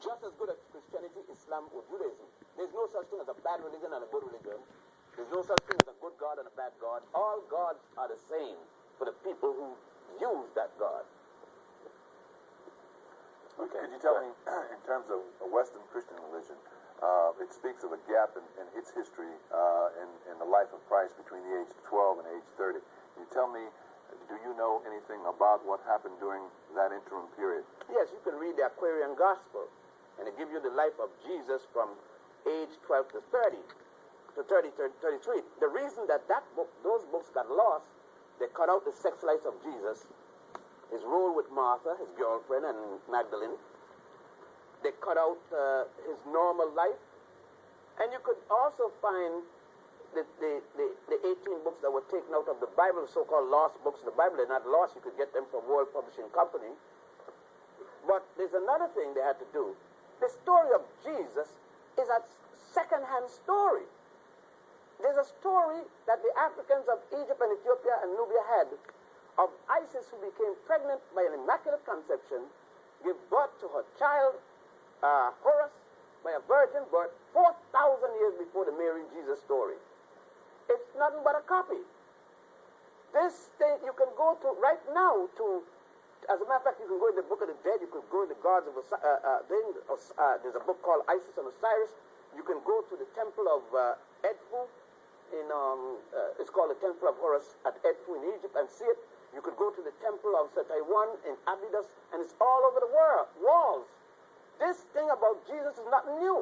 just as good as Christianity, Islam, or Judaism. There's no such thing as a bad religion and a good religion. There's no such thing as a good God and a bad God. All gods are the same for the people who use that God. Okay. Could you tell me, in terms of a Western Christian religion, it speaks of a gap in its history in the life of Christ between the age of 12 and age 30. Can you tell me, do you know anything about what happened during that interim period? Yes, you can read the Aquarian Gospel, and it gives you the life of Jesus from age 12 to 30, to 33. The reason that those books got lost, they cut out the sex life of Jesus, his role with Martha, his girlfriend, and Magdalene. They cut out his normal life. And you could also find the 18 books that were taken out of the Bible, so-called lost books. The Bible is not lost. You could get them from World Publishing Company. But there's another thing they had to do. The story of Jesus is a second-hand story. There's a story that the Africans of Egypt and Ethiopia and Nubia had of Isis, who became pregnant by an immaculate conception, gave birth to her child, Horus, by a virgin birth, 4,000 years before the Mary and Jesus story. It's nothing but a copy. This thing, you can go to right now to, as a matter of fact, you can go in the Book of the Dead, you could go in the gods of there's a book called Isis and Osiris. You can go to the temple of Edfu, it's called the Temple of Horus at Edfu in Egypt, and see it. You could go to the temple of Setaiwan in Abydos, and it's all over the world, walls. This thing about Jesus is not new.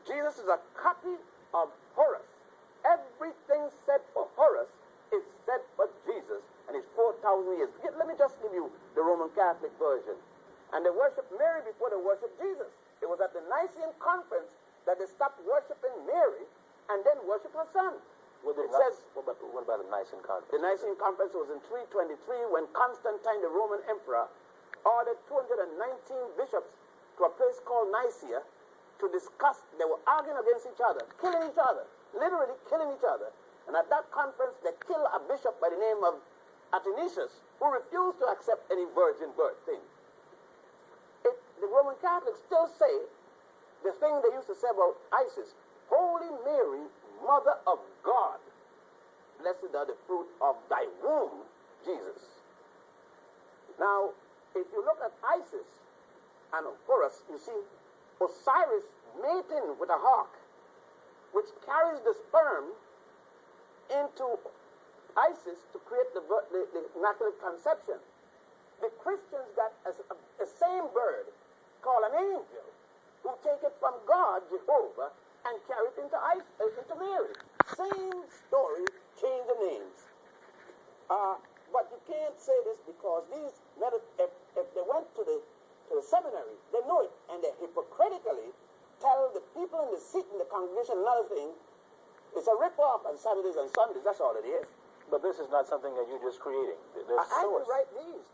Jesus is a copy of Horus. Everything said for Horus is said for Jesus, and it's 4,000 years. Let me just give you the Roman Catholic version. And they worship Mary before they worship Jesus. It was at the Nicene Conference that they stopped worshiping Mary and then worship her son. What about the Nicene Conference? The Nicene Conference was in 323 when Constantine, the Roman emperor, ordered 219 bishops to a place called Nicaea to discuss. They were arguing against each other, killing each other, literally killing each other. And at that conference, they killed a bishop by the name of Athanasius, who refused to accept any virgin birth thing. The Roman Catholics still say the thing they used to say about Isis, Holy Mary, Mother of God, blessed are the fruit of thy womb, Jesus. Now, if you look at Isis and Horus, you see Osiris mating with a hawk, which carries the sperm into Isis to create the Immaculate Conception. The Christians got a same bird called an angel, who take it from God, Jehovah, and carry it into Mary. Same story, change the names. But you can't say this because these, if they went to the seminary, they know it, and they hypocritically tell the people in the seat in the congregation another thing. It's a rip-off on Saturdays and Sundays, that's all it is. But this is not something that you're just creating. I can write these.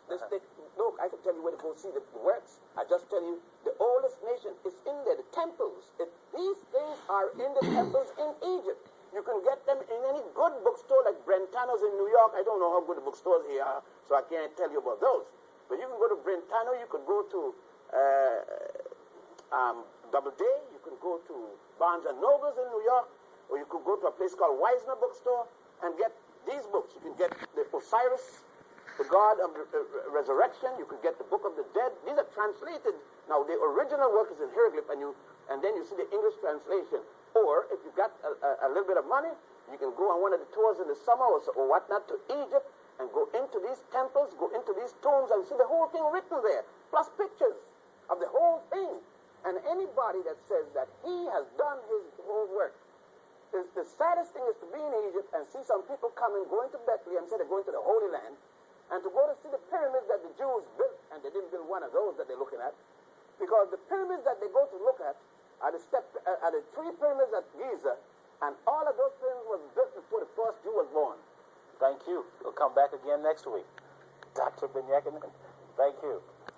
Look, I can tell you where to go see the works. I just tell you, the oldest nation is in there, the temples. These things are in the temples in Egypt. You can get them in any good bookstore like Brentano's in New York. I don't know how good the bookstores here are, so I can't tell you about those. But you can go to Brentano, you could go to Doubleday, you can go to Barnes & Nobles in New York, or you could go to a place called Wisner Bookstore and get these books. You can get the Osiris, the God of Resurrection. You could get the Book of the Dead. These are translated. Now, the original work is in hieroglyph, and then you see the English translation. Or, if you've got a little bit of money, you can go on one of the tours in the summer or whatnot to Egypt and go into these temples, go into these tombs, and see the whole thing written there, plus pictures of the whole thing. And anybody that says that he has done his whole work, the saddest thing is to be in Egypt and see some people coming, going to Bethlehem, say they're going to the Holy Land, and to go to see the pyramids that the Jews built, and they didn't build one of those that they're looking at, because the pyramids that they go to look at are the three pyramids at Giza, and all of those pyramids was built before the first Jew was born. Thank you. We'll come back again next week. Dr. Ben-Yakinen, thank you.